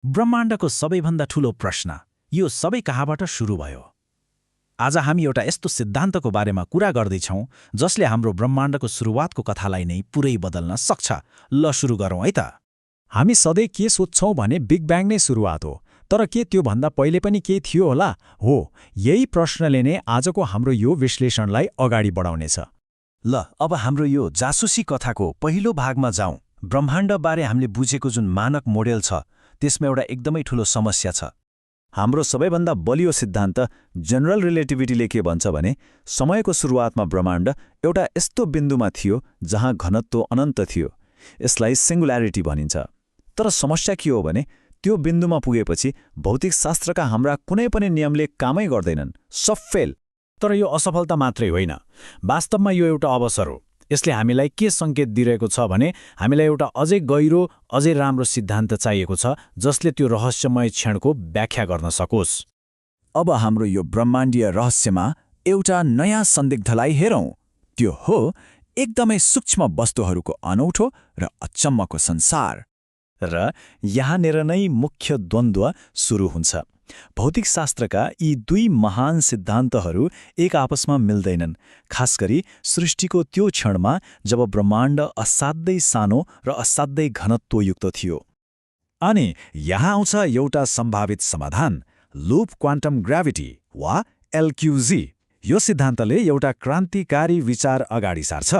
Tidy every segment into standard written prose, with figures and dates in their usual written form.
ब्रह्माण्डको सबैभन्दा ठूलो प्रश्न यो सबै कहाँबाट सुरु भयो। आज हामी एउटा यस्तो सिद्धान्तको बारेमा कुरा गर्दैछौँ जसले हाम्रो ब्रह्माण्डको सुरुवातको कथालाई नै पुरै बदल्न सक्छ। ल सुरु गरौँ है त। हामी सधैँ के सोच्छौँ भने बिग ब्याङ नै सुरुवात हो, तर के त्योभन्दा पहिले पनि केही थियो होला? हो, यही प्रश्नले नै आजको हाम्रो यो विश्लेषणलाई अगाडि बढाउनेछ। ल अब हाम्रो यो जासुसी कथाको पहिलो भागमा जाउँ। ब्रह्माण्डबारे हामीले बुझेको जुन मानक मोडेल छ त्यसमा एउटा एकदमै ठूलो समस्या छ। हाम्रो सबैभन्दा बलियो सिद्धान्त जनरल रिलेटिभिटीले के भन्छ भने समयको सुरुवातमा ब्रह्माण्ड एउटा यस्तो बिन्दुमा थियो जहाँ घनत्व अनन्त थियो। यसलाई सिंगुल्यारिटी भनिन्छ। तर समस्या के हो भने त्यो बिन्दुमा पुगेपछि भौतिक शास्त्रका हाम्रा कुनै पनि नियमले कामै गर्दैनन्, सब फेल। तर यो असफलता मात्रै होइन, वास्तवमा यो एउटा अवसर हो। यसले हामीलाई के सङ्केत दिइरहेको छ भने हामीलाई एउटा अझै गहिरो, अझै राम्रो सिद्धान्त चाहिएको छ जसले त्यो रहस्यमय क्षणको व्याख्या गर्न सकोस्। अब हाम्रो यो ब्रह्माण्डीय रहस्यमा एउटा नयाँ संदिग्धलाई हेरौँ। त्यो हो एकदमै सूक्ष्म वस्तुहरूको अनौठो र अचम्मको संसार। र यहाँनिर नै मुख्य द्वन्द्व सुरु हुन्छ। भौतिक शास्त्रका यी दुई महान सिद्धान्तहरू एक आपसमा मिल्दैनन्, खास गरी सृष्टिको त्यो क्षणमा जब ब्रह्माण्ड असाध्यै सानो र असाध्यै घनत्वयुक्त थियो। अनि यहाँ आउँछ एउटा सम्भावित समाधान, लूप क्वान्टम ग्राभिटी वा एलक्युजी। यो सिद्धान्तले एउटा क्रान्तिकारी विचार अगाडि सार्छ।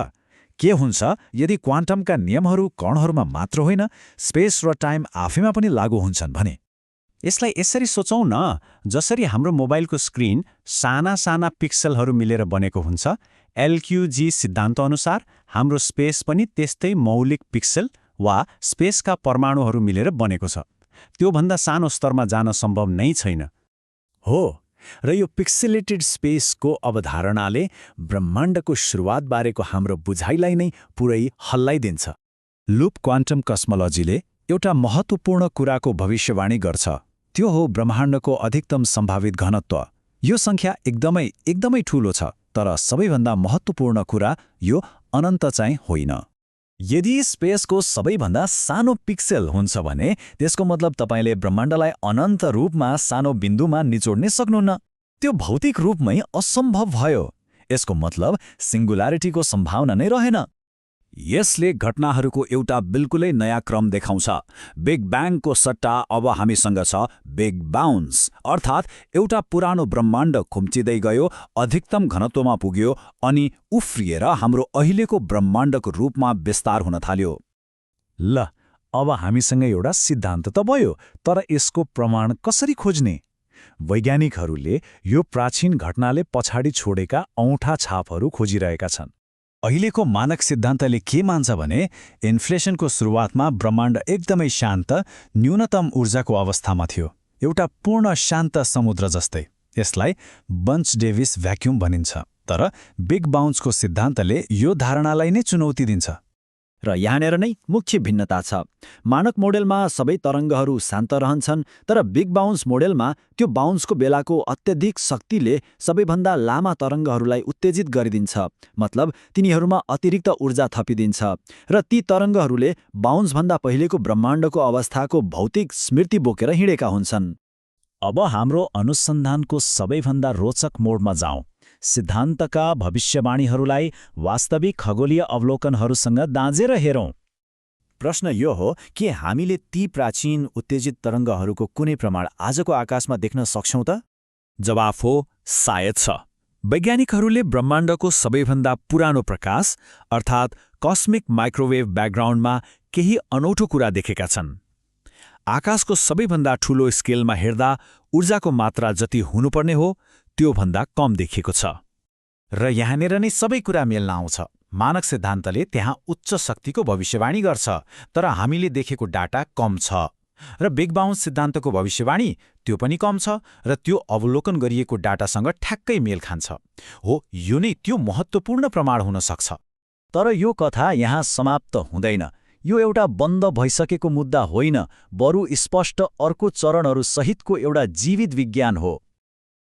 के हुन्छ यदि क्वान्टमका नियमहरू कणहरूमा मात्र होइन, स्पेस र टाइम आफैमा पनि लागू हुन्छन् भने? यसलाई यसरी सोचौँ न, जसरी हाम्रो मोबाइलको स्क्रिन साना साना पिक्सलहरू मिलेर बनेको हुन्छ, एलक्युजी सिद्धान्तअनुसार हाम्रो स्पेस पनि त्यस्तै मौलिक पिक्सल वा स्पेसका परमाणुहरू मिलेर बनेको छ। त्योभन्दा सानो स्तरमा जान सम्भव नै छैन। हो, र यो पिक्सेलेटेड स्पेसको अवधारणाले ब्रह्माण्डको सुरुवातबारेको हाम्रो बुझाइलाई नै पुरै हल्लाइदिन्छ। लूप क्वान्टम कस्मोलोजीले एउटा महत्त्वपूर्ण कुराको भविष्यवाणी गर्छ। त्यो हो ब्रह्माण्डको अधिकतम सम्भावित घनत्व। यो सङ्ख्या एकदमै ठूलो छ, तर सबैभन्दा महत्त्वपूर्ण कुरा यो अनन्त चाहिँ होइन। यदि स्पेसको सबैभन्दा सानो पिक्सेल हुन्छ भने त्यसको मतलब तपाईँले ब्रह्माण्डलाई अनन्त रूपमा सानो बिन्दुमा निचोड्नै सक्नुहुन्न। त्यो भौतिक रूपमै असम्भव भयो। यसको मतलब सिंगुल्यारिटीको सम्भावना नै रहेन। यसले घटनाहरूको एउटा बिल्कुलै नयाँ क्रम देखाउँछ। बिग ब्याङको सट्टा अब हामीसँग छ बिग बाउन्स, अर्थात् एउटा पुरानो ब्रह्माण्ड खुम्चिँदै गयो, अधिकतम घनत्वमा पुग्यो अनि उफ्रिएर हाम्रो अहिलेको ब्रह्माण्डको रूपमा विस्तार हुन थाल्यो। ल अब हामीसँग एउटा सिद्धान्त त भयो, तर यसको प्रमाण कसरी खोज्ने? वैज्ञानिकहरूले यो प्राचीन घटनाले पछाडि छोडेका औँठा छापहरू खोजिरहेका छन्। अहिलेको मानक सिद्धान्तले के मान्छ भने इन्फ्लेसनको सुरुवातमा ब्रह्माण्ड एकदमै शान्त, न्यूनतम ऊर्जाको अवस्थामा थियो, एउटा पूर्ण शान्त समुद्र जस्तै। यसलाई बन्च डेभिस भ्याक्युम भनिन्छ। तर बिग बाउन्सको सिद्धान्तले यो धारणालाई नै चुनौती दिन्छ। र यहाँनिर नै मुख्य भिन्नता छ। मानक मोडेलमा सबै तरङ्गहरू शान्त रहन्छन्, तर बिग बाउन्स मोडेलमा त्यो बाउन्सको बेलाको अत्यधिक शक्तिले सबैभन्दा लामा तरङ्गहरूलाई उत्तेजित गरिदिन्छ। मतलब तिनीहरूमा अतिरिक्त ऊर्जा थपिदिन्छ र ती तरङ्गहरूले बाउन्सभन्दा पहिलेको ब्रह्माण्डको अवस्थाको भौतिक स्मृति बोकेर हिँडेका हुन्छन्। अब हाम्रो अनुसन्धानको सबैभन्दा रोचक मोडमा जाउँ। सिद्धान्तका भविष्यवाणीहरूलाई वास्तविक खगोलीय अवलोकनहरूसँग दाँजेर हेरौँ। प्रश्न यो हो कि हामीले ती प्राचीन उत्तेजित तरङ्गहरूको कुनै प्रमाण आजको आकाशमा देख्न सक्छौँ त? जवाफ हो सायद छ। वैज्ञानिकहरूले ब्रह्माण्डको सबैभन्दा पुरानो प्रकाश अर्थात् कस्मिक माइक्रोवेभ ब्याकग्राउन्डमा केही अनौठो कुरा देखेका छन्। आकाशको सबैभन्दा ठूलो स्केलमा हेर्दा ऊर्जाको मात्रा जति हुनुपर्ने हो त्योभन्दा कम देखिएको छ। र यहाँनिर नै सबै कुरा मेल्न आउँछ। मानक सिद्धान्तले त्यहाँ उच्च शक्तिको भविष्यवाणी गर्छ, तर हामीले देखेको डाटा कम छ। र बिग बाउन्स सिद्धान्तको भविष्यवाणी त्यो पनि कम छ र त्यो अवलोकन गरिएको डाटासँग ठ्याक्कै मेल खान्छ। हो, यो नै त्यो महत्त्वपूर्ण प्रमाण हुन सक्छ। तर यो कथा यहाँ समाप्त हुँदैन। यो एउटा बन्द भइसकेको मुद्दा होइन, बरु स्पष्ट अर्को चरणहरू सहितको एउटा जीवित विज्ञान हो।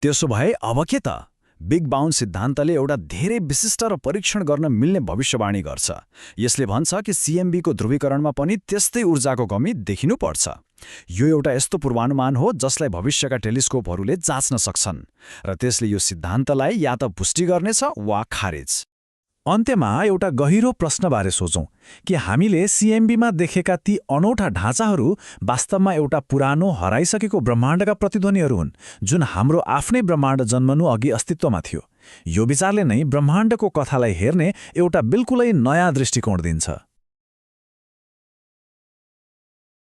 त्यसो भए अब के त? बिग बाउन्स सिद्धान्तले एउटा धेरै विशिष्ट र परीक्षण गर्न मिल्ने भविष्यवाणी गर्छ। यसले भन्छ कि सीएमबीको ध्रुवीकरणमा पनि त्यस्तै ऊर्जाको कमी देखिनु पर्छ। यो एउटा यस्तो पूर्वानुमान हो जसलाई भविष्यका टेलिस्कोपहरूले जाँच्न सक्छन् र त्यसले यो सिद्धान्तलाई या त पुष्टि गर्नेछ वा खारेज। अन्त्यमा एउटा गहिरो प्रश्नबारे सोचौं कि हामीले सीएमबीमा देखेका ती अनौठा ढाँचाहरू वास्तवमा एउटा पुरानो हराइसकेको ब्रह्माण्डका प्रतिध्वनिहरू हुन् जुन हाम्रो आफ्नै ब्रह्माण्ड जन्मनु अघि अस्तित्वमा थियो। यो विचारले नै ब्रह्माण्डको कथालाई हेर्ने एउटा बिल्कुलै नयाँ दृष्टिकोण दिन्छ।